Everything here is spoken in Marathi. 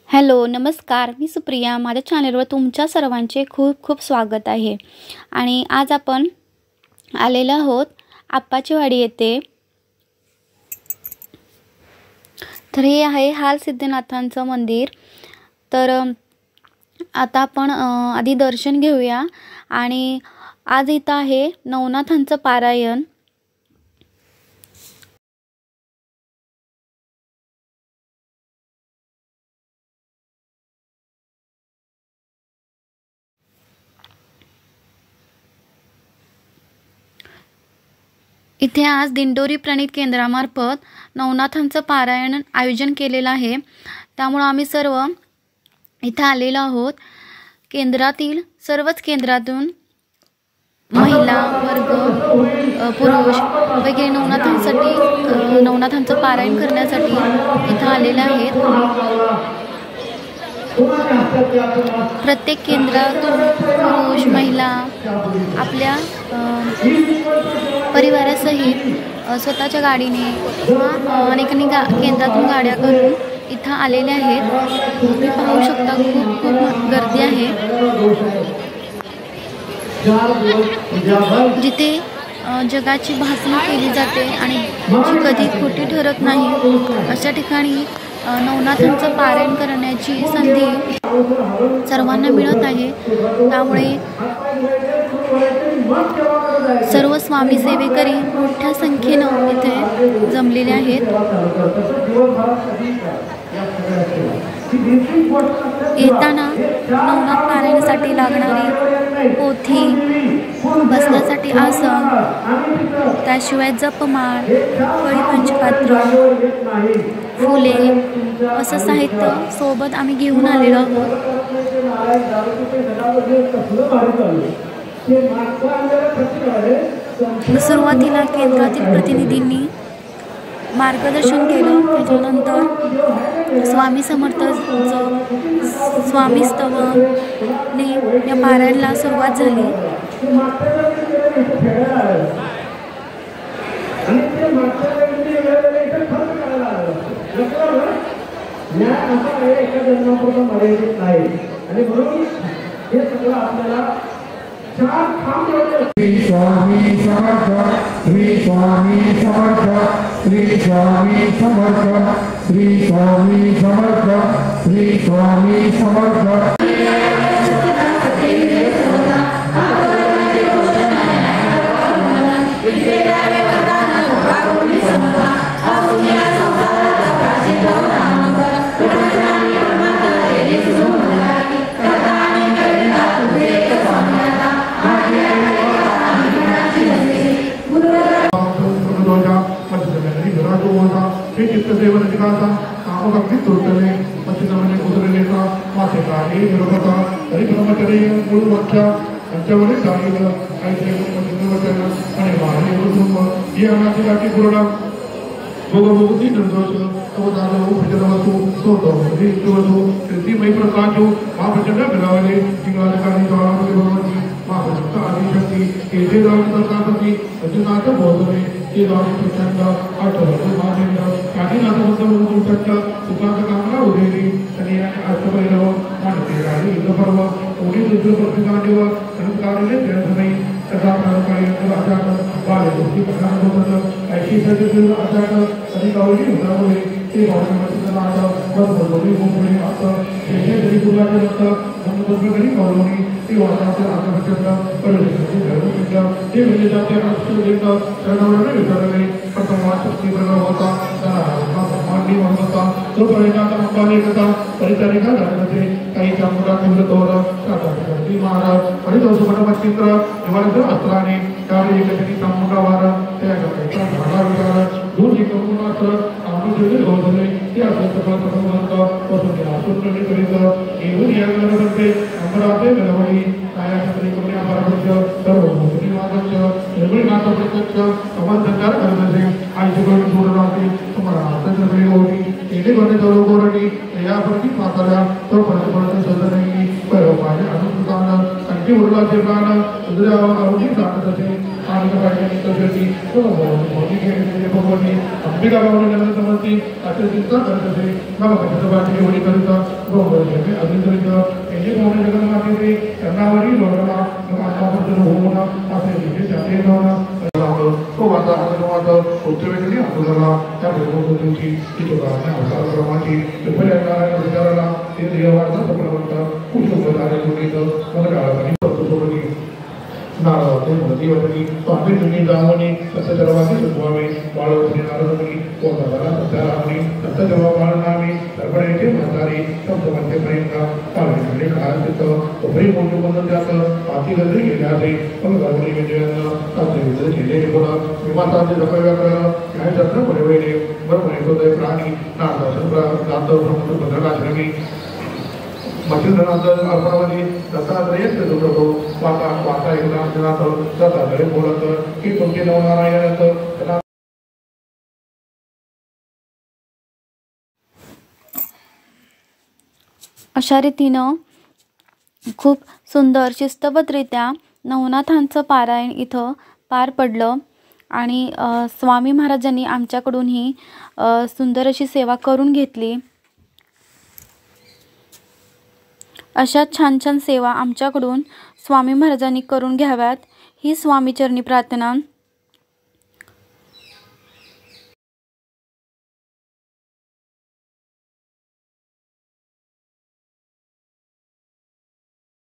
हॅलो नमस्कार, मी सुप्रिया. माझ्या चॅनलवर तुमच्या सर्वांचे खूप खूप स्वागत आहे. आणि आज आपण आलेलो आहोत आप्पाची वाडी येथे. तर हे आहे हाल सिद्धनाथांचं मंदिर. तर आता आपण आधी दर्शन घेऊया. आणि आज इथं आहे नवनाथांचं पारायण. इथे आज दिंडोरी प्रणित केंद्रामार्फत नवनाथांचं पारायण आयोजन केलेलं आहे. त्यामुळे आम्ही सर्व इथे आलेलो आहोत. केंद्रातील सर्वच केंद्रातून महिला वर्ग, पुरुष वगैरे नवनाथांचं पारायण करण्यासाठी इथं आलेले आहेत. प्रत्येक केंद्रातून पुरुष महिला आपल्या परिवारासहित स्वतःच्या गाडीने किंवा अनेकांनी केंद्रातून गाड्या करून इथं आलेले आहेत. तुम्ही पाहू शकता खूप खूप गर्दी आहे. जिथे जगाची भासणं केली जाते आणि जी कधी खोटी ठरत नाही, अशा ठिकाणी नवनाथांचं पारायण करण्याची संधी सर्वांना मिळत आहे. त्यामुळे सर्व स्वामी सेवेकरी मोठ्या संख्येनं इथे जमलेले आहेत. येताना नवनाथ पारायणासाठी लागणारी पोथी, बसण्यासाठी आसन, त्याशिवाय जपमाळ, फळी पंचपात्र, फुले असं साहित्य सोबत आम्ही घेऊन आलेलो आहोत. सुरुवातीला केंद्रातील प्रतिनिधींनी मार्गदर्शन केलं. त्याच्यानंतर स्वामी समर्थांचं स्वामी स्तवने या पारायणाला सुरुवात झाली. श्री स्वामी समर्थ, श्री स्वामी समर्थ, श्री स्वामी समर्थ, श्री स्वामी समर्थ, श्री स्वामी समर्थ. चित्तसेवन अधिकाचा अगदी तुरटले पश्चिमने उतरलेला मासेका हे विरोधता तरी ब्रह्मचर्य मूळ वाक्या यांच्यावरील झालेलं काही वचन आणि वाहने कुटुंब ही अनाची गाठी पूर्ण भोगभोगती निर्दोष अवतार उपजनवसू सोतो वसू ती प्रकाशो महाप्रचंड मिळावले शिंगाधिकारी द्वारामध्ये भगवती महाप्रचंड आदिशक्ती केजे रामप्रकाशती अजुनाथ बोधने ते राम प्रचंड आठवतो महादेंद्र काशीनाथ उठट सुखांत कामना उदेली आणि अष्टभैरव मानते राणी इंद्रपर्व कोणी दुसरं प्रतिकांडेव संस्कारले देणसमयी तथा प्राणकाळी अचानक बाळे गोष्टी प्रधान होतं ऐशी सज्ज अचानक आणि गावली उदावले ते भावनाचं नाटक बरोबरी मुंबई असं शेषे जरी गुलाचे होतं गरी कौलोनी ते वातावरण आत्महत्या परिस्थिती घडवून घेतलं. ते म्हणजे जाते शरणवडे विचारले प्रथम शक्ती प्रभाव होता मांडी म्हणता तो परिणाम अंबाली कथा परिचारिका झाले काही चामुंडा केंद्र तोर महाराज आणि तो सुमचिंद्र निवारक अस्त्राने त्यावेळी एकत्रित चामुंडा वार त्या झाडा विचार दूर निकमुनास्त्र आमचे गौधले ते असं करीत येऊन या बनते अंबराचे गलवडी कायाक्षत्री कन्या परमक्ष सर्व भूषणी वादक्ष निर्मळनाथ प्रत्यक्ष अवंतकार करण्याचे आईशिकरण सोडरावती तुम्हाला चंद्रमेळी होती येणे गणे जवळ गोरणी याप्रती पाताल्या तो परस्परते सदनही पैरव पाहिजे अनुसुतान आणखी उरलाचे प्राण उदऱ्या आरोग्य जाणत असे आणि पाहिजे तशी मोदी घेतलेले भगवती अंबिका गावने जन्म समजती असे चिंता करत असे मग भगवती होळी करिता भगवती अभिंदरित यांनी भगवती जगन्नाथाचे त्यांनावरी लोळला आत्माबद्दल होऊन असे तिथे जाते तो वाचा उत्तरेकडे आठवला त्या भगवतीची चित्रकाराने अवतारक्रमाची विचाराला ते देवाचा सपनावंता कुशोपधारे कुठेच मला काळासाठी सोडली नारळाचे मोदी वटणी स्वामी तुम्ही जावणी सत्य जलवाचे सुखवावे बाळवणी नारदमुनी कोणाला सत्यारामणी सत्य जवा बाळनामी सर्वण्याचे म्हातारी शब्दमध्ये प्रेमका पालकडे काळात उभरी मोठे बंधन जातं पाती गजरी गेल्याचे पण गरवणी विजयानं साधे विजय केले गुण विमाताचे जपव्याकरण काय जत्र परिवेणे बरोबर येतोदय प्राणी नारदासन जात ब्रह्म भद्रकाश्रमी मच्छिंद्रनाथ अर्पणामध्ये दत्तात्रय प्रभू वाचा वाचा एकनाथ दत्तात्रय बोलत की तुमचे नवनारायण अशा रीतीनं खूप सुंदर शिस्तबद्धरित्या नवनाथांचं पारायण इथं पार पडलं आणि स्वामी महाराजांनी आमच्याकडून ही सुंदर अशी सेवा करून घेतली। अशा छान छान सेवा आमच्याकडून स्वामी महाराजांनी करून घ्याव्यात ही स्वामीचरणी प्रार्थना।